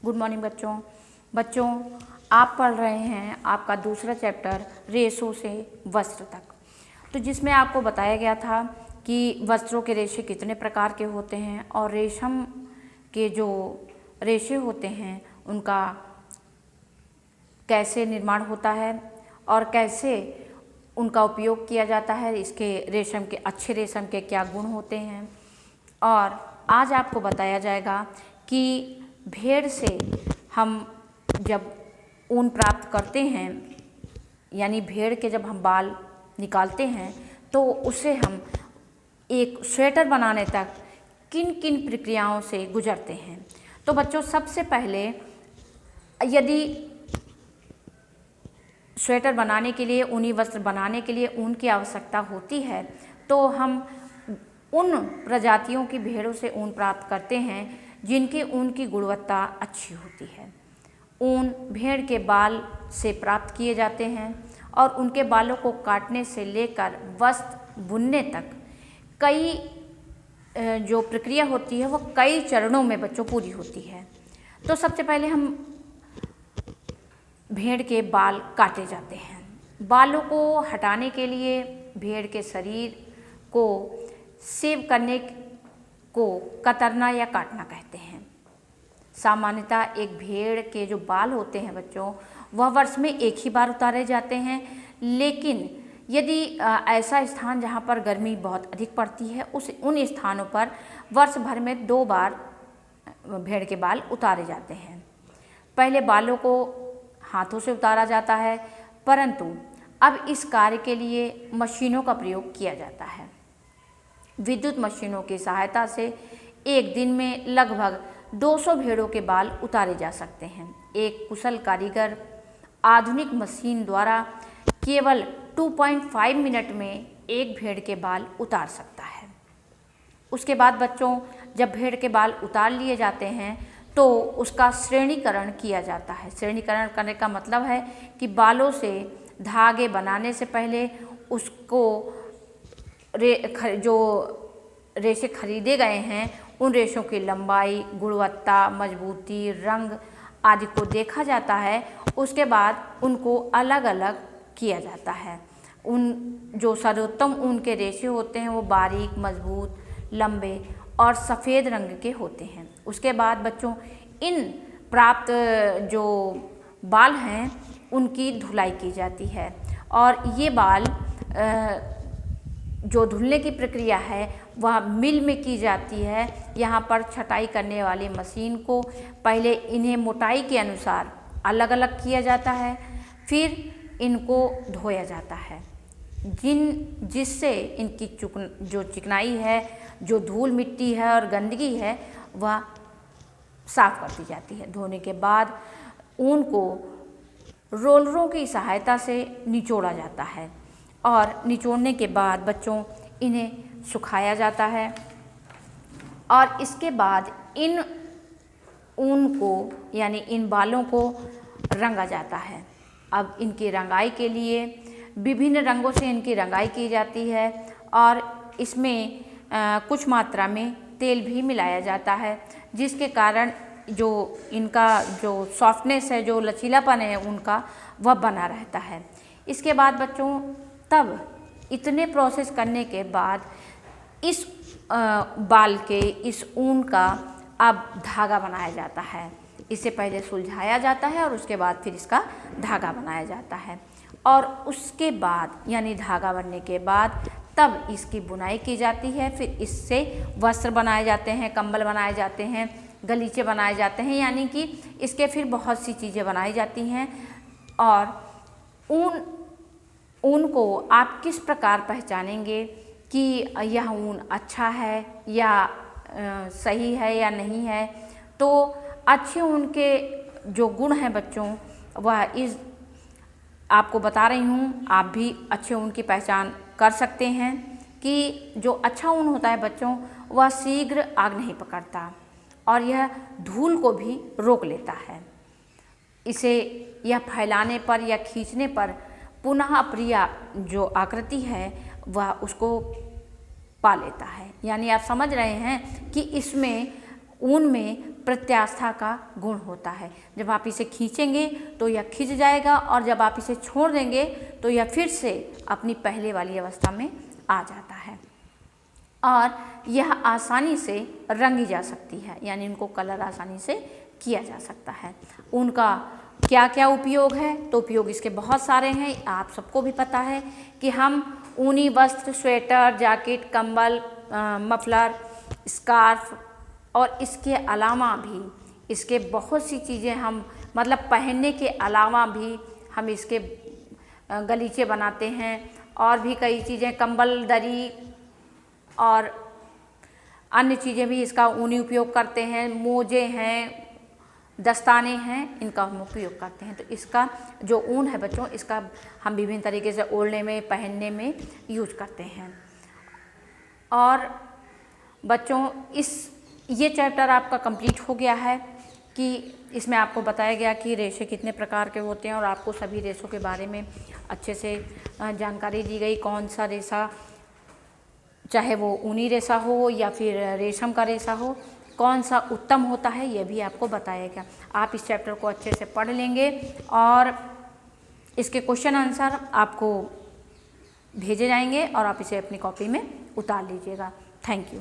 Good morning बच्चों आप पढ़ रहे हैं आपका दूसरा चैप्टर रेशों से वस्त्र तक। तो जिसमें आपको बताया गया था कि वस्त्रों के रेशे कितने प्रकार के होते हैं और रेशम के जो रेशे होते हैं उनका कैसे निर्माण होता है और कैसे उनका उपयोग किया जाता है, इसके रेशम के अच्छे रेशम के क्या गुण होते हैं। और आज आपको बताया जाएगा कि भेड़ से हम जब ऊन प्राप्त करते हैं, यानी भेड़ के जब हम बाल निकालते हैं तो उसे हम एक स्वेटर बनाने तक किन किन प्रक्रियाओं से गुजरते हैं। तो बच्चों सबसे पहले यदि स्वेटर बनाने के लिए, ऊनी वस्त्र बनाने के लिए ऊन की आवश्यकता होती है तो हम उन प्रजातियों की भेड़ों से ऊन प्राप्त करते हैं जिनके ऊन की गुणवत्ता अच्छी होती है। ऊन भेड़ के बाल से प्राप्त किए जाते हैं और उनके बालों को काटने से लेकर वस्त्र बुनने तक कई जो प्रक्रिया होती है वो कई चरणों में बच्चों पूरी होती है। तो सबसे पहले हम भेड़ के बाल काटे जाते हैं। बालों को हटाने के लिए भेड़ के शरीर को सेव करने को कतरना या काटना कहते हैं। सामान्यतः एक भेड़ के जो बाल होते हैं बच्चों वह वर्ष में एक ही बार उतारे जाते हैं, लेकिन यदि ऐसा स्थान जहाँ पर गर्मी बहुत अधिक पड़ती है उन स्थानों पर वर्ष भर में 2 बार भेड़ के बाल उतारे जाते हैं। पहले बालों को हाथों से उतारा जाता है, परंतु अब इस कार्य के लिए मशीनों का प्रयोग किया जाता है। विद्युत मशीनों की सहायता से एक दिन में लगभग 200 भेड़ों के बाल उतारे जा सकते हैं। एक कुशल कारीगर आधुनिक मशीन द्वारा केवल 2.5 मिनट में एक भेड़ के बाल उतार सकता है। उसके बाद बच्चों जब भेड़ के बाल उतार लिए जाते हैं तो उसका श्रेणीकरण किया जाता है। श्रेणीकरण करने का मतलब है कि बालों से धागे बनाने से पहले उसको जो रेशे खरीदे गए हैं उन रेशों की लंबाई, गुणवत्ता, मजबूती, रंग आदि को देखा जाता है। उसके बाद उनको अलग अलग किया जाता है। उन जो सर्वोत्तम ऊन के रेशे होते हैं वो बारीक, मजबूत, लंबे और सफ़ेद रंग के होते हैं। उसके बाद बच्चों इन प्राप्त जो बाल हैं उनकी धुलाई की जाती है और ये बाल जो धुलने की प्रक्रिया है वह मिल में की जाती है। यहाँ पर छटाई करने वाली मशीन को पहले इन्हें मोटाई के अनुसार अलग अलग किया जाता है, फिर इनको धोया जाता है जिससे इनकी जो चिकनाई है, जो धूल मिट्टी है और गंदगी है वह साफ कर दी जाती है। धोने के बाद ऊन को रोलरों की सहायता से निचोड़ा जाता है और निचोड़ने के बाद बच्चों इन्हें सुखाया जाता है और इसके बाद इन ऊन को यानी इन बालों को रंगा जाता है। अब इनकी रंगाई के लिए विभिन्न रंगों से इनकी रंगाई की जाती है और इसमें कुछ मात्रा में तेल भी मिलाया जाता है, जिसके कारण जो इनका जो सॉफ्टनेस है, जो लचीलापन है उनका वह बना रहता है। इसके बाद बच्चों तब इतने प्रोसेस करने के बाद इस बाल के इस ऊन का अब धागा बनाया जाता है। इसे पहले सुलझाया जाता है और उसके बाद फिर इसका धागा बनाया जाता है और उसके बाद यानी धागा बनने के बाद तब इसकी बुनाई की जाती है। फिर इससे वस्त्र बनाए जाते हैं, कंबल बनाए जाते हैं, गलीचे बनाए जाते हैं, यानी कि इसके फिर बहुत सी चीज़ें बनाई जाती हैं। और ऊन को आप किस प्रकार पहचानेंगे कि यह ऊन अच्छा है या सही है या नहीं है। तो अच्छे ऊन के जो गुण हैं बच्चों वह इस आपको बता रही हूँ। आप भी अच्छे ऊन की पहचान कर सकते हैं कि जो अच्छा ऊन होता है बच्चों वह शीघ्र आग नहीं पकड़ता और यह धूल को भी रोक लेता है। इसे यह फैलाने पर या खींचने पर पुनः अप्रिय जो आकृति है वह उसको पा लेता है। यानी आप समझ रहे हैं कि इसमें ऊन में प्रत्यास्था का गुण होता है। जब आप इसे खींचेंगे तो यह खिंच जाएगा और जब आप इसे छोड़ देंगे तो यह फिर से अपनी पहले वाली अवस्था में आ जाता है और यह आसानी से रंगी जा सकती है, यानी इनको कलर आसानी से किया जा सकता है। उनका क्या क्या उपयोग है, तो उपयोग इसके बहुत सारे हैं। आप सबको भी पता है कि हम ऊनी वस्त्र, स्वेटर, जैकेट, कंबल, मफलर, स्कार्फ और इसके अलावा भी इसके बहुत सी चीज़ें हम मतलब पहनने के अलावा भी हम इसके गलीचे बनाते हैं और भी कई चीज़ें, कंबल, दरी और अन्य चीज़ें भी इसका ऊनी उपयोग करते हैं। मोजे हैं, दस्ताने हैं, इनका हम उपयोग करते हैं। तो इसका जो ऊन है बच्चों, इसका हम विभिन्न तरीके से ओढ़ने में, पहनने में यूज करते हैं। और बच्चों ये चैप्टर आपका कंप्लीट हो गया है कि इसमें आपको बताया गया कि रेशे कितने प्रकार के होते हैं और आपको सभी रेशों के बारे में अच्छे से जानकारी दी गई। कौन सा रेशा, चाहे वो ऊनी रेशा हो या फिर रेशम का रेशा हो, कौन सा उत्तम होता है, यह भी आपको बताया गया। आप इस चैप्टर को अच्छे से पढ़ लेंगे और इसके क्वेश्चन आंसर आपको भेजे जाएंगे और आप इसे अपनी कॉपी में उतार लीजिएगा। Thank you.